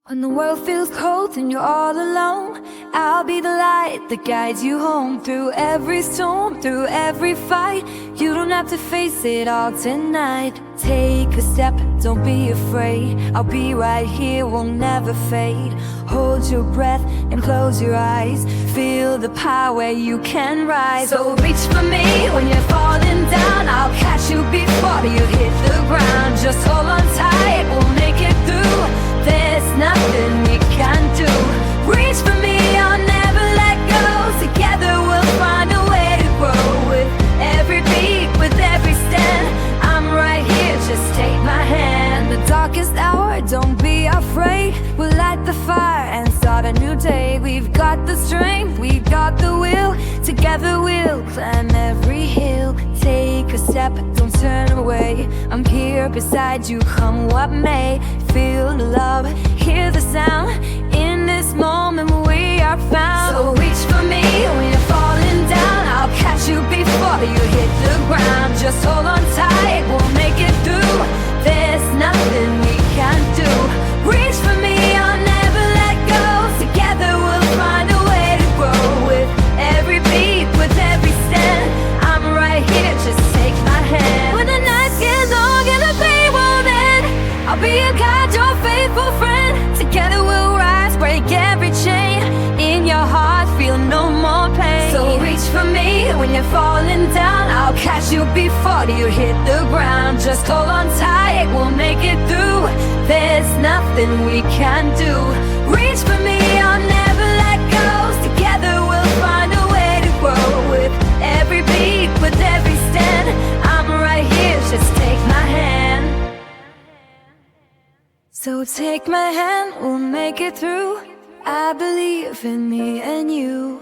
When the world feels cold and you're all alone, I'll be the light that guides you home. Through every storm, through every fight, you don't have to face it all tonight. Take a step, don't be afraid. I'll be right here, we'll never fade. Hold your breath and close your eyes. Feel the power, you can rise. So reach for me when you're falling down. I'll catch you before you hit the ground. Just hold on tight, we'll make it through. There's nothing we can do. Reach for me, I'll never let go. Together we'll find a way to grow. With every beat, with every stand, I'm right here, just take my hand. The darkest hour, don't be afraid. We'll light the fire and start a new day. We've got the strength, we've got the will. Together we'll climb every hill. Take a step, don't turn away. I'm here beside you, come what may. Feel the love, hear the sound. In this moment we are found. So reach for me when you're falling down. I'll catch you before you hit the ground. Just hold on tight, we'll make it through. There's nothing we can't do. Reach for me, I'll never let go. Together we'll find a way to grow. With every beat, with every stand, I'm right here, just take my hand. When the nights get long and the pain won't end, I'll be your guide, your faithful friend. Together we'll rise, break every chain. In your heart, feel no more pain. So reach for me when you're falling down. I'll catch you before you hit the ground. Just hold on tight, we'll make it through. There's nothing we can do. Reach for me, I'll never let go. Together we'll find a way to grow. With every beat, with every stand, I'm right here, just take my hand. So take my hand, we'll make it through. I believe in me and you.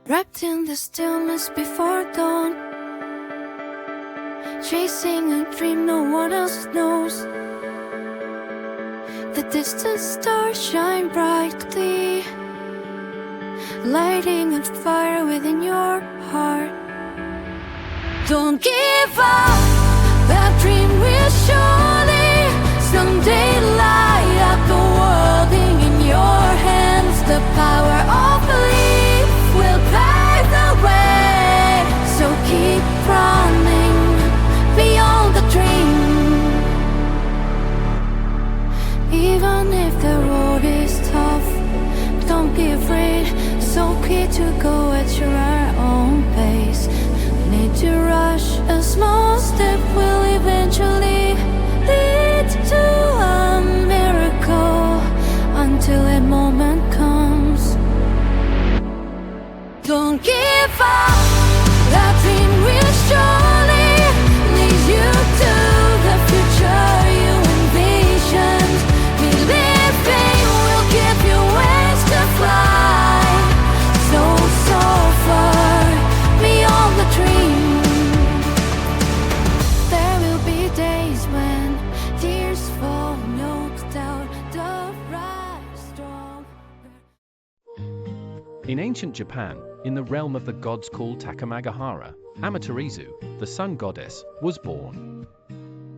Wrapped in the stillness before dawn, chasing a dream no one else knows. The distant stars shine brightly, lighting a fire within your heart. Don't give up, that dream will surely someday light up the world in your hands. The power of belief will pave the way. So keep running beyond the dream. Even if the road is tough, don't be afraid. So key to go at your own pace. Need to rush, a small step will eventually lead to a miracle. Until that moment comes, don't give up, that dream will surely lead you to the future you envisioned. Believing will give you wings to fly. So far beyond the dream. There will be days when tears fall, no doubt the rise strong. In ancient Japan, in the realm of the gods called Takamagahara, Amaterasu, the sun goddess, was born.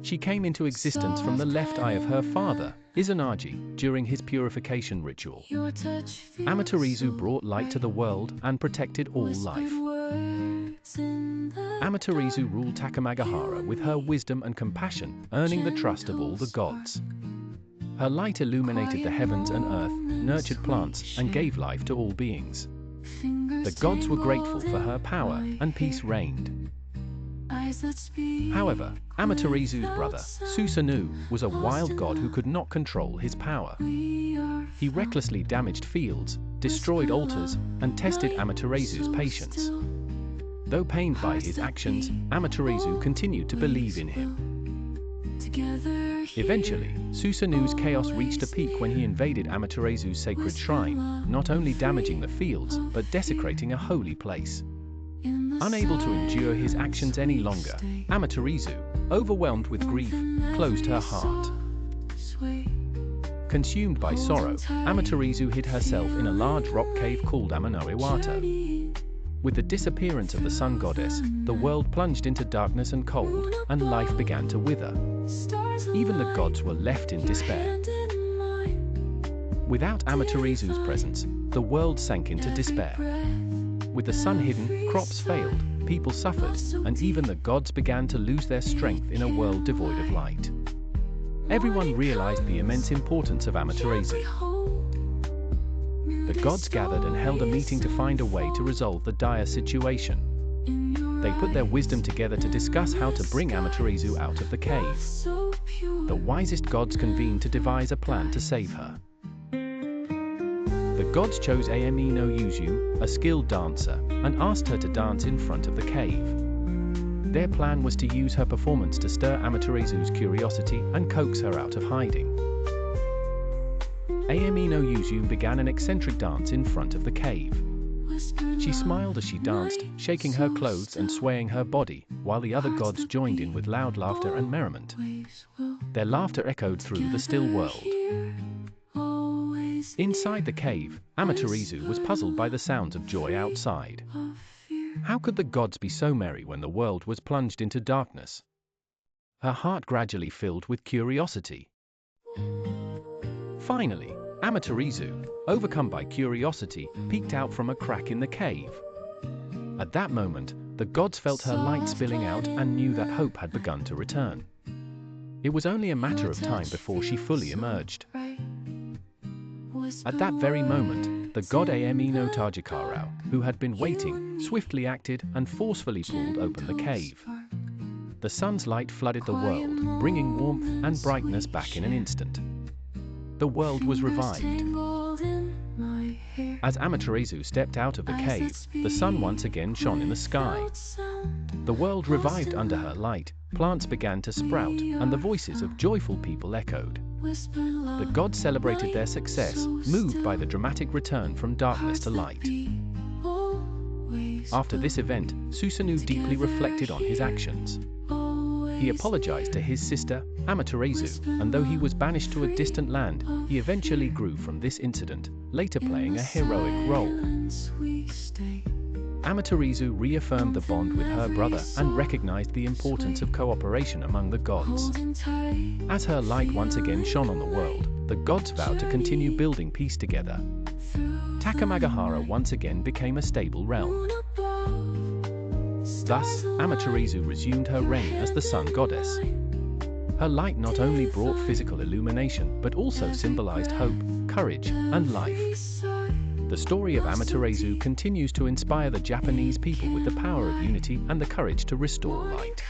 She came into existence from the left eye of her father, Izanagi, during his purification ritual. Amaterasu brought light to the world and protected all life. Amaterasu ruled Takamagahara with her wisdom and compassion, earning the trust of all the gods. Her light illuminated the heavens and earth, nurtured plants, and gave life to all beings. The gods were grateful for her power, and peace reigned. However, Amaterasu's brother, Susanoo, was a wild god who could not control his power. He recklessly damaged fields, destroyed altars, and tested Amaterasu's patience. Though pained by his actions, Amaterasu continued to believe in him. Eventually, Susanoo's chaos reached a peak when he invaded Amaterasu's sacred shrine, not only damaging the fields, but desecrating a holy place. Unable to endure his actions any longer, Amaterasu, overwhelmed with grief, closed her heart. Consumed by sorrow, Amaterasu hid herself in a large rock cave called Ame-no-Uzume. With the disappearance of the sun goddess, the world plunged into darkness and cold, and life began to wither. Even the gods were left in despair. Without Amaterasu's presence, the world sank into despair. With the sun hidden, crops failed, people suffered, and even the gods began to lose their strength in a world devoid of light. Everyone realized the immense importance of Amaterasu. The gods gathered and held a meeting to find a way to resolve the dire situation. They put their wisdom together to discuss how to bring Amaterasu out of the cave. The wisest gods convened to devise a plan to save her. The gods chose Ame-no-Uzume, a skilled dancer, and asked her to dance in front of the cave. Their plan was to use her performance to stir Amaterasu's curiosity and coax her out of hiding. Ame-no-Uzume began an eccentric dance in front of the cave. She smiled as she danced, shaking her clothes and swaying her body, while the other gods joined in with loud laughter and merriment. Their laughter echoed through the still world. Inside the cave, Amaterasu was puzzled by the sounds of joy outside. How could the gods be so merry when the world was plunged into darkness? Her heart gradually filled with curiosity. Finally, Amaterasu, overcome by curiosity, peeked out from a crack in the cave. At that moment, the gods felt her light spilling out and knew that hope had begun to return. It was only a matter of time before she fully emerged. At that very moment, the god Ame-no-Uzume, who had been waiting, swiftly acted and forcefully pulled open the cave. The sun's light flooded the world, bringing warmth and brightness back in an instant. The world was revived. As Amaterasu stepped out of the cave, the sun once again shone in the sky. The world revived under her light, plants began to sprout, and the voices of joyful people echoed. The gods celebrated their success, moved by the dramatic return from darkness to light. After this event, Susanoo deeply reflected on his actions. He apologized to his sister, Amaterasu, and though he was banished to a distant land, he eventually grew from this incident, later playing a heroic role. Amaterasu reaffirmed the bond with her brother and recognized the importance of cooperation among the gods. As her light once again shone on the world, the gods vowed to continue building peace together. Takamagahara once again became a stable realm. Thus, Amaterasu resumed her reign as the sun goddess. Her light not only brought physical illumination, but also symbolized hope, courage, and life. The story of Amaterasu continues to inspire the Japanese people with the power of unity and the courage to restore light.